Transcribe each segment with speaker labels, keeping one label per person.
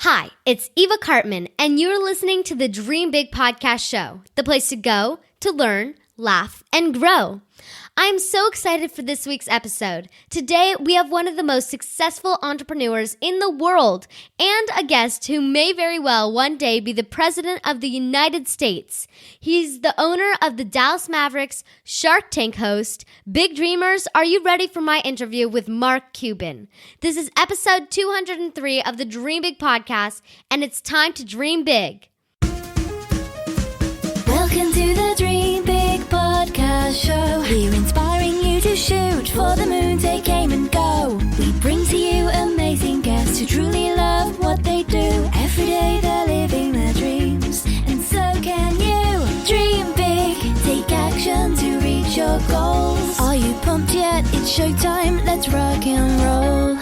Speaker 1: Hi, it's Eva Cartman, and you're listening to the Dream Big Podcast Show, the place to go to learn, laugh, and grow. I'm so excited for this week's episode. Today, we have one of the most successful entrepreneurs in the world and a guest who may very well one day be the President of the United States. He's the owner of the Dallas Mavericks, Shark Tank host. Big Dreamers, are you ready for my interview with Mark Cuban? This is episode 203 of the Dream Big Podcast, and it's time to dream big.
Speaker 2: Welcome to the Dream Big Podcast Show. We're inspiring you to shoot for the moon, take aim and go. We bring to you amazing guests who truly love what they do. Every day they're living their dreams, and so can you. Dream big, take action to reach your goals. Are you pumped yet? It's showtime, let's rock and roll.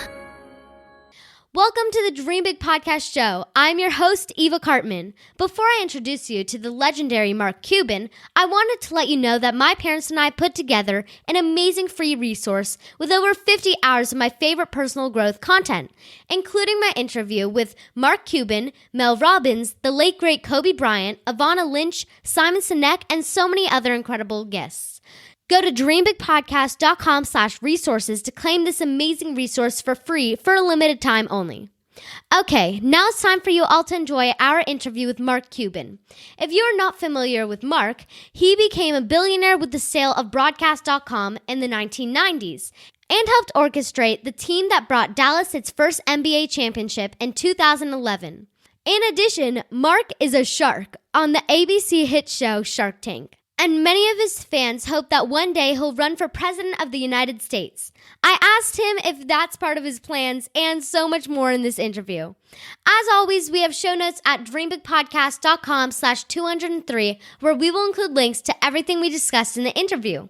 Speaker 1: Welcome to the Dream Big Podcast Show. I'm your host, Eva Cartman. Before I introduce you to the legendary Mark Cuban, I wanted to let you know that my parents and I put together an amazing free resource with over 50 hours of my favorite personal growth content, including my interview with Mark Cuban, Mel Robbins, the late great Kobe Bryant, Ivana Lynch, Simon Sinek, and so many other incredible guests. Go to dreambigpodcast.com/resources to claim this amazing resource for free for a limited time only. Okay, now it's time for you all to enjoy our interview with Mark Cuban. If you are not familiar with Mark, he became a billionaire with the sale of Broadcast.com in the 1990s and helped orchestrate the team that brought Dallas its first NBA championship in 2011. In addition, Mark is a shark on the ABC hit show Shark Tank. And many of his fans hope that one day he'll run for President of the United States. I asked him if that's part of his plans and so much more in this interview. As always, we have show notes at dreambigpodcast.com/203 where we will include links to everything we discussed in the interview.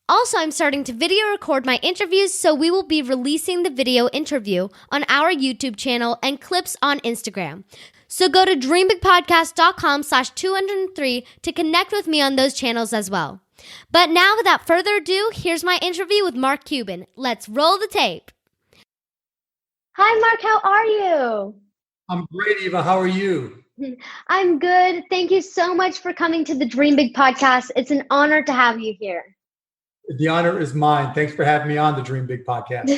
Speaker 1: Also, I'm starting to video record my interviews, so we will be releasing the video interview on our YouTube channel and clips on Instagram. So go to dreambigpodcast.com/203 to connect with me on those channels as well. But now, without further ado, here's my interview with Mark Cuban. Let's roll the tape. Hi, Mark. How are you?
Speaker 3: I'm great, Eva. How are you?
Speaker 1: I'm good. Thank you so much for coming to the Dream Big Podcast. It's an honor to have you here.
Speaker 3: The honor is mine. Thanks for having me on the Dream Big Podcast.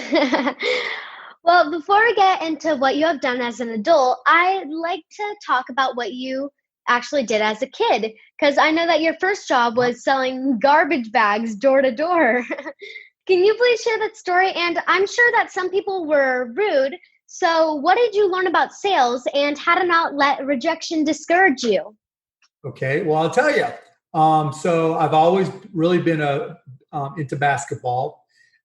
Speaker 1: Well, before we get into what you have done as an adult, I'd like to talk about what you actually did as a kid, because I know that your first job was selling garbage bags door to door. Can you please share that story? And I'm sure that some people were rude. So what did you learn about sales, and how to not let rejection discourage you?
Speaker 3: Okay, well, I'll tell you. So I've always really been into basketball.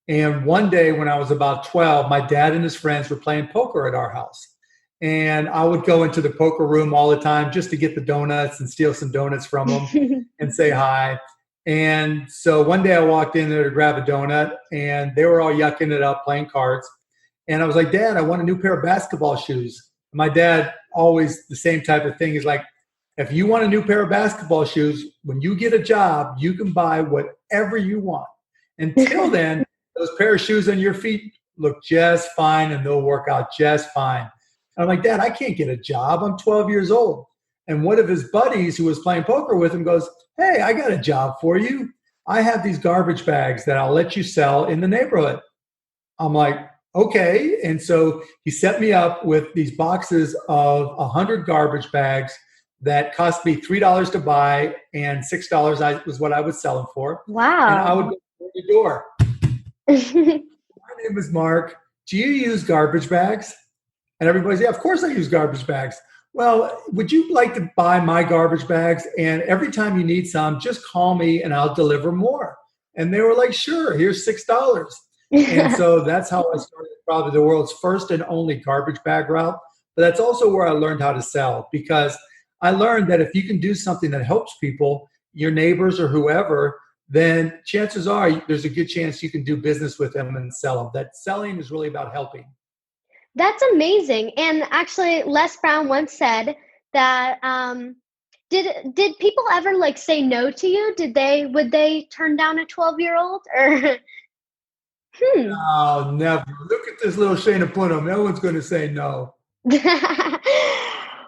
Speaker 3: And one day when I was about 12, my dad and his friends were playing poker at our house. And I would go into the poker room all the time just to get the donuts and steal some donuts from them and say hi. And so one day I walked in there to grab a donut, and they were all yucking it up, playing cards. And I was like, Dad, I want a new pair of basketball shoes. And my dad, always the same type of thing. He's like, if you want a new pair of basketball shoes, when you get a job, you can buy whatever you want. Until then, those pair of shoes on your feet look just fine, and they'll work out just fine. And I'm like, Dad, I can't get a job. I'm 12 years old. And one of his buddies who was playing poker with him goes, hey, I got a job for you. I have these garbage bags that I'll let you sell in the neighborhood. I'm like, okay. And so he set me up with these boxes of 100 garbage bags that cost me $3 to buy, and $6 was what I would sell them for.
Speaker 1: Wow.
Speaker 3: And I would go to the door. My name is Mark. Do you use garbage bags? And everybody's, yeah, of course I use garbage bags. Well, would you like to buy my garbage bags? And every time you need some, just call me and I'll deliver more. And they were like, sure, here's $6. And so that's how I started probably the world's first and only garbage bag route. But that's also where I learned how to sell, because I learned that if you can do something that helps people, your neighbors or whoever, then chances are there's a good chance you can do business with them and sell them. That selling is really about helping.
Speaker 1: That's amazing. And actually, Les Brown once said that did people ever say no to you? Would they turn down a 12-year-old or?
Speaker 3: No, never. Look at this little Shayna Punim. No one's going to say no.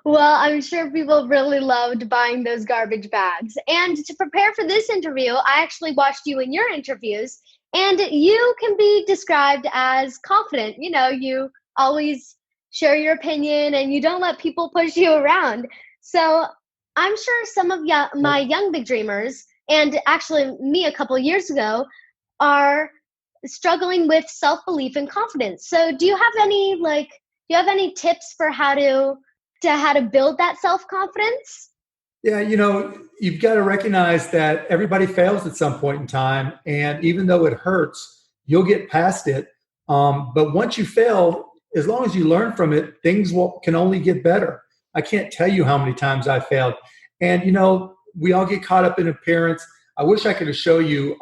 Speaker 1: Well, I'm sure people really loved buying those garbage bags. And to prepare for this interview, I actually watched you in your interviews, and you can be described as confident. You always share your opinion and you don't let people push you around. So I'm sure some of my young big dreamers, and actually me a couple years ago, are struggling with self-belief and confidence. So do you have any tips for how to build that self-confidence?
Speaker 3: Yeah, you've got to recognize that everybody fails at some point in time. And even though it hurts, you'll get past it. But once you fail, as long as you learn from it, things can only get better. I can't tell you how many times I failed. And, we all get caught up in appearance. I wish I could show you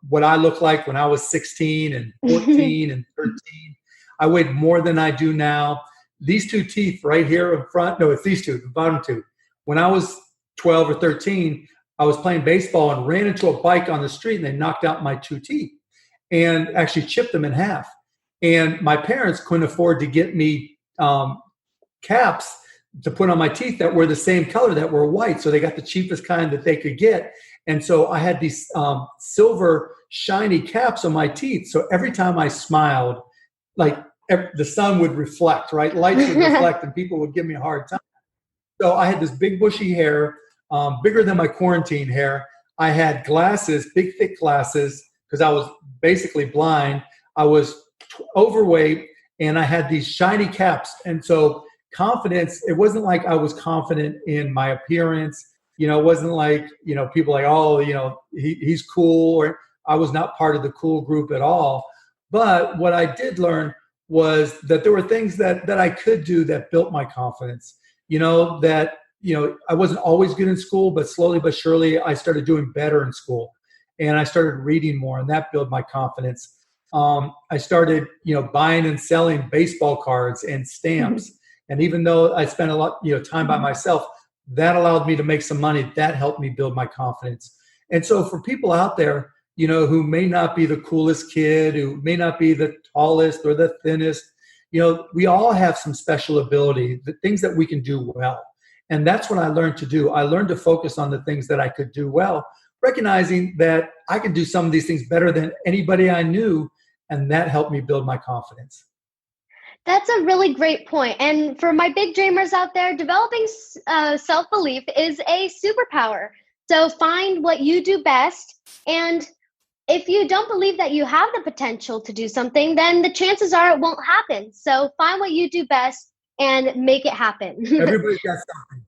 Speaker 3: what I looked like when I was 16 and 14 and 13. I weighed more than I do now. These two teeth right here in front, no, it's these two, the bottom two. When I was 12 or 13, I was playing baseball and ran into a bike on the street, and they knocked out my two teeth and actually chipped them in half. And my parents couldn't afford to get me caps to put on my teeth that were the same color, that were white. So they got the cheapest kind that they could get. And so I had these silver shiny caps on my teeth. So every time I smiled, like the sun would reflect, right? Lights would reflect and people would give me a hard time. So I had this big bushy hair, bigger than my quarantine hair. I had glasses, big thick glasses, because I was basically blind. I was overweight, and I had these shiny caps. And so confidence, it wasn't like I was confident in my appearance. It wasn't like, people like, oh, he's cool, or I was not part of the cool group at all. But what I did learn was that there were things that I could do that built my confidence. I wasn't always good in school, but slowly but surely I started doing better in school, and I started reading more, and that built my confidence. I started, buying and selling baseball cards and stamps. And even though I spent a lot, time by myself, that allowed me to make some money. That helped me build my confidence. And so for people out there, who may not be the coolest kid, who may not be the tallest or the thinnest, we all have some special ability, the things that we can do well. And that's what I learned to do. I learned to focus on the things that I could do well, recognizing that I could do some of these things better than anybody I knew. And that helped me build my confidence.
Speaker 1: That's a really great point. And for my big dreamers out there, developing self-belief is a superpower. So find what you do best. And if you don't believe that you have the potential to do something, then the chances are it won't happen. So find what you do best and make it happen.
Speaker 3: Everybody's got something.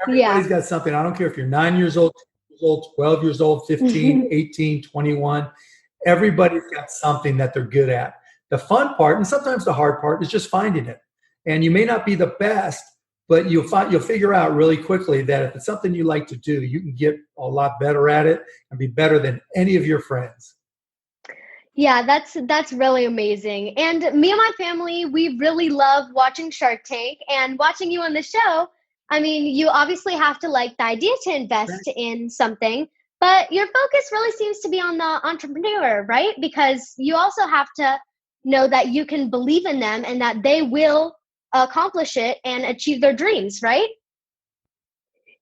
Speaker 3: Everybody's got something. I don't care if you're 9 years old, 10 years old, 12 years old, 15, 18, 21. Everybody's got something that they're good at. The fun part, and sometimes the hard part, is just finding it. And you may not be the best, but you'll figure out really quickly that if it's something you like to do, you can get a lot better at it and be better than any of your friends.
Speaker 1: Yeah, that's really amazing. And me and my family, we really love watching Shark Tank and watching you on the show. I mean, you obviously have to like the idea to invest in something, but your focus really seems to be on the entrepreneur, right? Because you also have to know that you can believe in them and that they will accomplish it and achieve their dreams, right?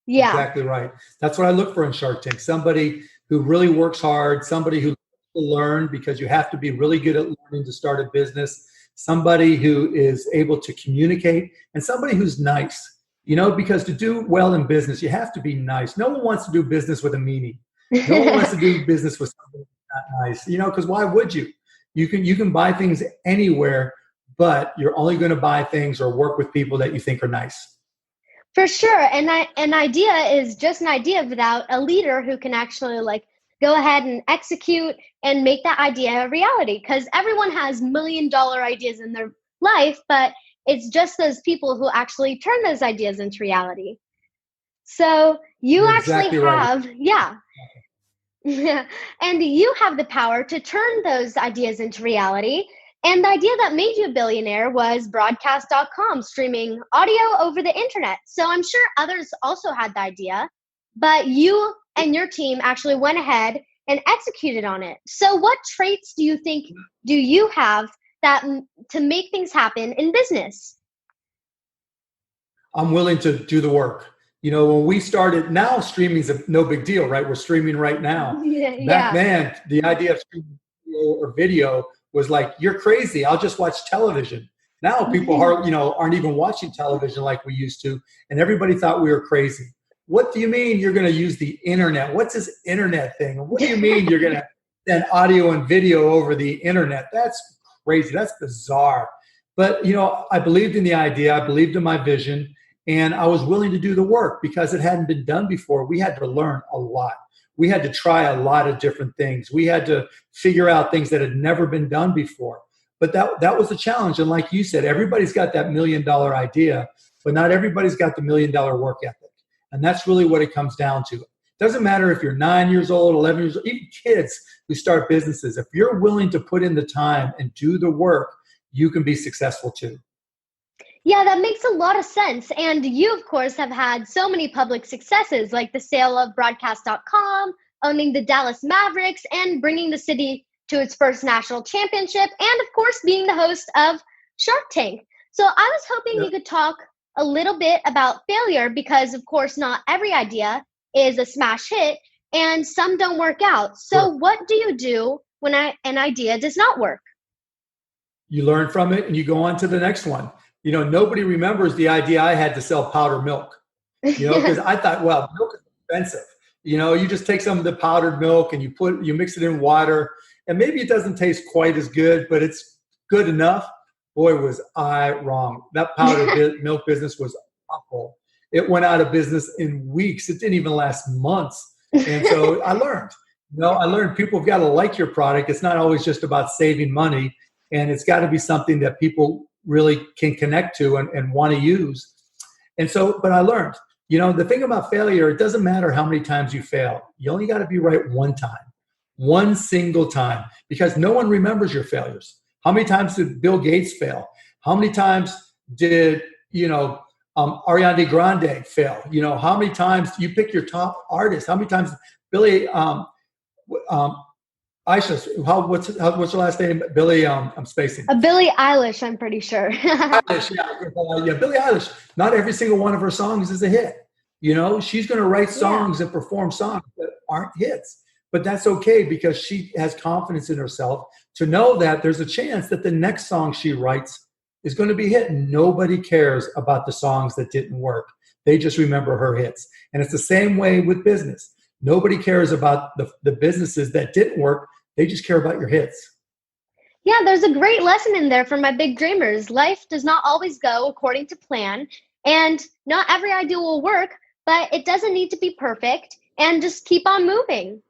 Speaker 1: Yeah.
Speaker 3: Exactly right. That's what I look for in Shark Tank. Somebody who really works hard, somebody who learn, because you have to be really good at learning to start a business, somebody who is able to communicate, and somebody who's nice, because to do well in business, you have to be nice. No one wants to do business with a meanie. No one wants to do business with somebody who's not nice, because why would you? You can buy things anywhere, but you're only going to buy things or work with people that you think are nice.
Speaker 1: For sure. And an idea is just an idea without a leader who can actually go ahead and execute and make that idea a reality. Because everyone has $1 million ideas in their life, but it's just those people who actually turn those ideas into reality. So you
Speaker 3: You're
Speaker 1: actually
Speaker 3: exactly
Speaker 1: have,
Speaker 3: right.
Speaker 1: Yeah. And you have the power to turn those ideas into reality. And the idea that made you a billionaire was broadcast.com, streaming audio over the internet. So I'm sure others also had the idea, but you and your team actually went ahead and executed on it. So what traits do you think do you have that to make things happen in business?
Speaker 3: I'm willing to do the work. When we started, now streaming's no big deal, right? We're streaming right now. Back
Speaker 1: Yeah.
Speaker 3: then, the idea of streaming video was like, you're crazy. I'll just watch television. Now people aren't even watching television like we used to, and everybody thought we were crazy. What do you mean you're going to use the internet? What's this internet thing? What do you mean you're going to send audio and video over the internet? That's crazy. That's bizarre. But, I believed in the idea. I believed in my vision, and I was willing to do the work because it hadn't been done before. We had to learn a lot. We had to try a lot of different things. We had to figure out things that had never been done before. But that was the challenge. And like you said, everybody's got that $1 million idea, but not everybody's got the $1 million work ethic. And that's really what it comes down to. It doesn't matter if you're 9 years old, 11 years old, even kids who start businesses. If you're willing to put in the time and do the work, you can be successful too.
Speaker 1: Yeah, that makes a lot of sense. And you, of course, have had so many public successes, like the sale of broadcast.com, owning the Dallas Mavericks, and bringing the city to its first national championship, and of course, being the host of Shark Tank. So I was hoping you could talk a little bit about failure, because of course, not every idea is a smash hit, and some don't work out. So what do you do when an idea does not work?
Speaker 3: You learn from it and you go on to the next one. Nobody remembers the idea I had to sell powdered milk, because I thought, well, milk is expensive. You just take some of the powdered milk and you mix it in water, and maybe it doesn't taste quite as good, but it's good enough. Boy, was I wrong. That powdered milk business was awful. It went out of business in weeks. It didn't even last months. And so I learned people have got to like your product. It's not always just about saving money, and it's got to be something that people really can connect to and want to use. And so, but I learned, the thing about failure, it doesn't matter how many times you fail. You only got to be right one time, one single time, because no one remembers your failures. How many times did Bill Gates fail? How many times did, Ariana Grande fail? How many times you pick your top artist? How many times Billy, Aisha, what's her last name? Billy, I'm spacing.
Speaker 1: Billie Eilish, I'm pretty sure.
Speaker 3: Eilish, yeah, Billie Eilish. Not every single one of her songs is a hit. She's going to write songs and perform songs that aren't hits. But that's okay, because she has confidence in herself to know that there's a chance that the next song she writes is going to be hit. Nobody cares about the songs that didn't work. They just remember her hits. And it's the same way with business. Nobody cares about the businesses that didn't work. They just care about your hits.
Speaker 1: Yeah, there's a great lesson in there for my big dreamers. Life does not always go according to plan, and not every idea will work, but it doesn't need to be perfect, and just keep on moving.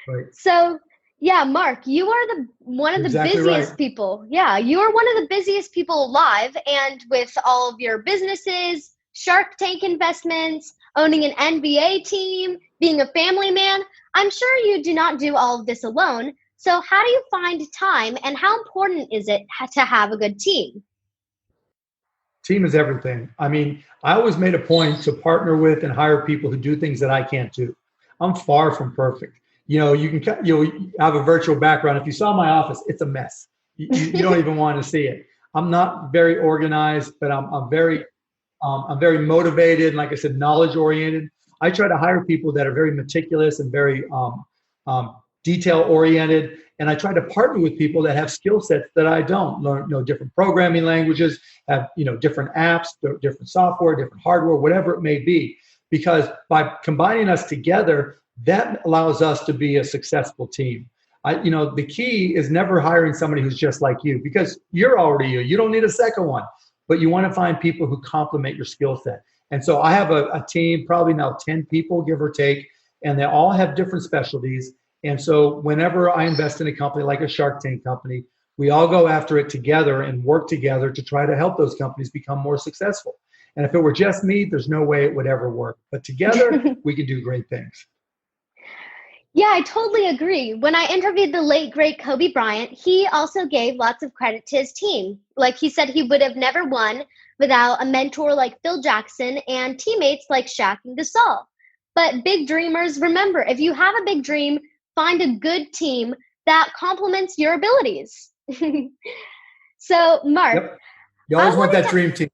Speaker 3: Right.
Speaker 1: So, yeah, Mark, you are one of the busiest people. Yeah, you are one of the busiest people alive, and with all of your businesses, Shark Tank investments, owning an NBA team, being a family man, I'm sure you do not do all of this alone. So how do you find time, and how important is it to have a good team?
Speaker 3: Team is everything. I mean, I always made a point to partner with and hire people who do things that I can't do. I'm far from perfect. You have a virtual background. If you saw my office, it's a mess. You don't even want to see it. I'm not very organized, but I'm very motivated. And like I said, knowledge oriented. I try to hire people that are very meticulous and very detail oriented. And I try to partner with people that have skill sets that I don't. Learn, different programming languages, have, different apps, different software, different hardware, whatever it may be. Because by combining us together, that allows us to be a successful team. The key is never hiring somebody who's just like you, because you're already you. You don't need a second one, but you want to find people who complement your skill set. And so I have a team, probably now 10 people, give or take, and they all have different specialties. And so whenever I invest in a company like a Shark Tank company, we all go after it together and work together to try to help those companies become more successful. And if it were just me, there's no way it would ever work. But together, we can do great things.
Speaker 1: Yeah, I totally agree. When I interviewed the late, great Kobe Bryant, he also gave lots of credit to his team. Like he said, he would have never won without a mentor like Phil Jackson and teammates like Shaq and Gasol. But big dreamers, remember, if you have a big dream, find a good team that complements your abilities. So, Mark.
Speaker 3: Yep. You always want that dream team.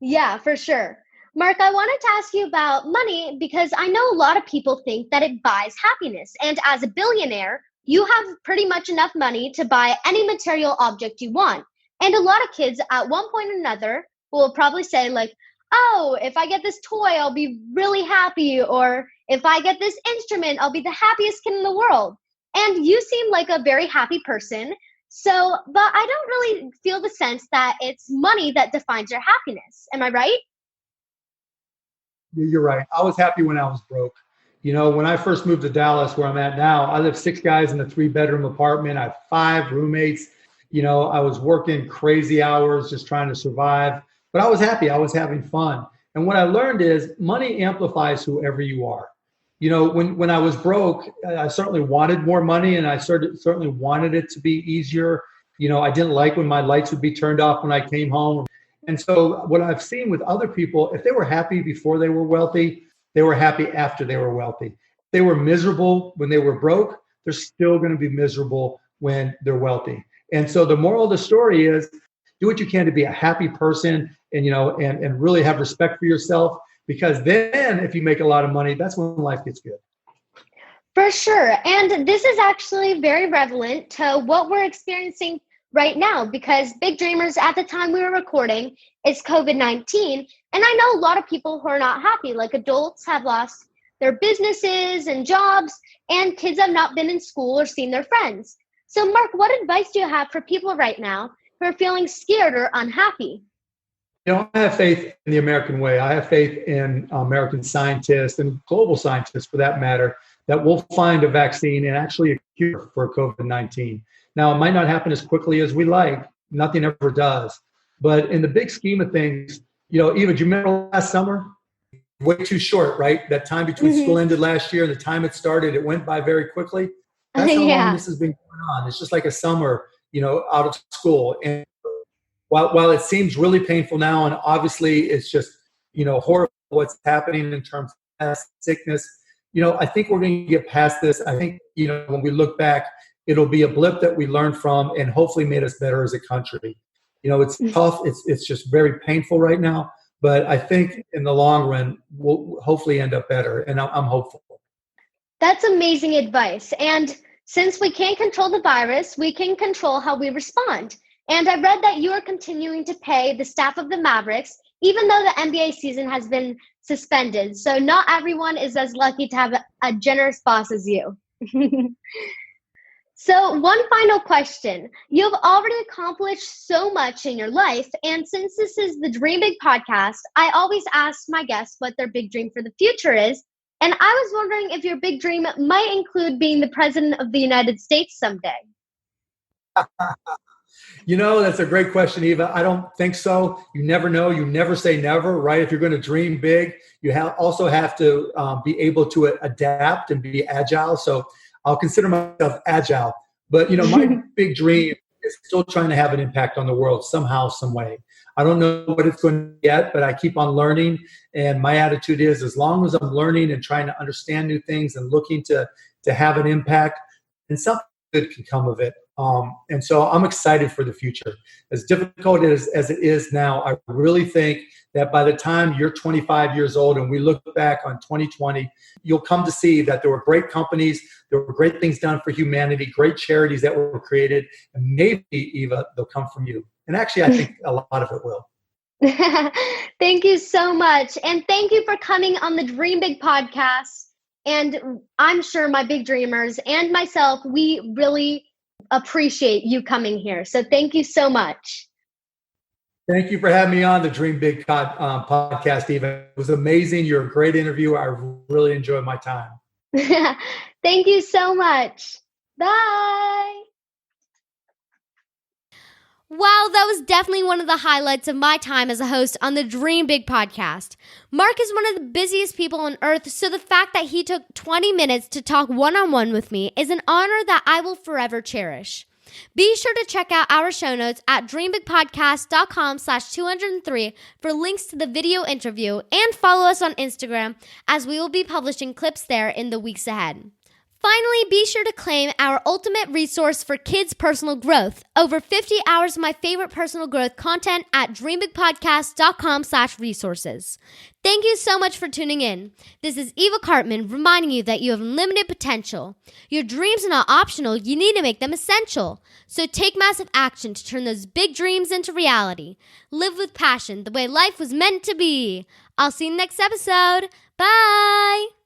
Speaker 1: Yeah, for sure. Mark, I wanted to ask you about money because I know a lot of people think that it buys happiness. And as a billionaire, you have pretty much enough money to buy any material object you want. And a lot of kids at one point or another will probably say, like, oh, if I get this toy, I'll be really happy. Or if I get this instrument, I'll be the happiest kid in the world. And you seem like a very happy person. So, but I don't really feel the sense that it's money that defines your happiness. Am I right?
Speaker 3: You're right. I was happy when I was broke. When I first moved to Dallas, where I'm at now, I live 6 guys in a 3-bedroom apartment. I have 5 roommates. I was working crazy hours just trying to survive, but I was happy. I was having fun. And what I learned is money amplifies whoever you are. When I was broke, I certainly wanted more money, and I certainly wanted it to be easier. I didn't like when my lights would be turned off when I came home. And so what I've seen with other people, if they were happy before they were wealthy, they were happy after they were wealthy. If they were miserable when they were broke, they're still going to be miserable when they're wealthy. And so the moral of the story is do what you can to be a happy person and really have respect for yourself, because then if you make a lot of money, that's when life gets good.
Speaker 1: For sure. And this is actually very relevant to what we're experiencing right now, because Big Dreamers, at the time we were recording, is COVID-19. And I know a lot of people who are not happy, like adults have lost their businesses and jobs, and kids have not been in school or seen their friends. So Mark, what advice do you have for people right now who are feeling scared or unhappy?
Speaker 3: I have faith in the American way. I have faith in American scientists and global scientists, for that matter, that we'll find a vaccine and actually a cure for COVID-19. Now, it might not happen as quickly as we like. Nothing ever does. But in the big scheme of things, Eva, do you remember last summer? Way too short, right? That time between school ended last year and the time it started, it went by very quickly. That's how long this has been going on. It's just like a summer, out of school. And while it seems really painful now, and obviously it's just, horrible what's happening in terms of sickness, I think we're going to get past this. I think, when we look back, it'll be a blip that we learn from and hopefully made us better as a country. It's tough. It's just very painful right now. But I think in the long run, we'll hopefully end up better. And I'm hopeful.
Speaker 1: That's amazing advice. And since we can't control the virus, we can control how we respond. And I read that you are continuing to pay the staff of the Mavericks, even though the NBA season has been suspended. So not everyone is as lucky to have a generous boss as you. So one final question. You've already accomplished so much in your life. And since this is the Dream Big podcast, I always ask my guests what their big dream for the future is. And I was wondering if your big dream might include being the president of the United States someday.
Speaker 3: That's a great question, Eva. I don't think so. You never know. You never say never, right? If you're going to dream big, you also have to be able to adapt and be agile. So I'll consider myself agile. But, my big dream is still trying to have an impact on the world somehow, some way. I don't know what it's going to be yet, but I keep on learning. And my attitude is, as long as I'm learning and trying to understand new things and looking to have an impact, and something good can come of it. And so I'm excited for the future. As difficult as it is now, I really think that by the time you're 25 years old and we look back on 2020, you'll come to see that there were great companies, there were great things done for humanity, great charities that were created, and maybe, Eva, they'll come from you. And actually, I think a lot of it will.
Speaker 1: Thank you so much. And thank you for coming on the Dream Big podcast. And I'm sure my big dreamers and myself, we really appreciate you coming here. So thank you so much.
Speaker 3: Thank you for having me on the Dream Big podcast, Eva. It was amazing. You're a great interviewer. I really enjoyed my time.
Speaker 1: Thank you so much. Bye. Wow, that was definitely one of the highlights of my time as a host on the Dream Big podcast. Mark is one of the busiest people on earth, so the fact that he took 20 minutes to talk one-on-one with me is an honor that I will forever cherish. Be sure to check out our show notes at dreambigpodcast.com/203 for links to the video interview, and follow us on Instagram as we will be publishing clips there in the weeks ahead. Finally, be sure to claim our ultimate resource for kids' personal growth. Over 50 hours of my favorite personal growth content at dreambigpodcast.com/resources. Thank you so much for tuning in. This is Eva Cartman reminding you that you have unlimited potential. Your dreams are not optional, you need to make them essential. So take massive action to turn those big dreams into reality. Live with passion the way life was meant to be. I'll see you next episode. Bye!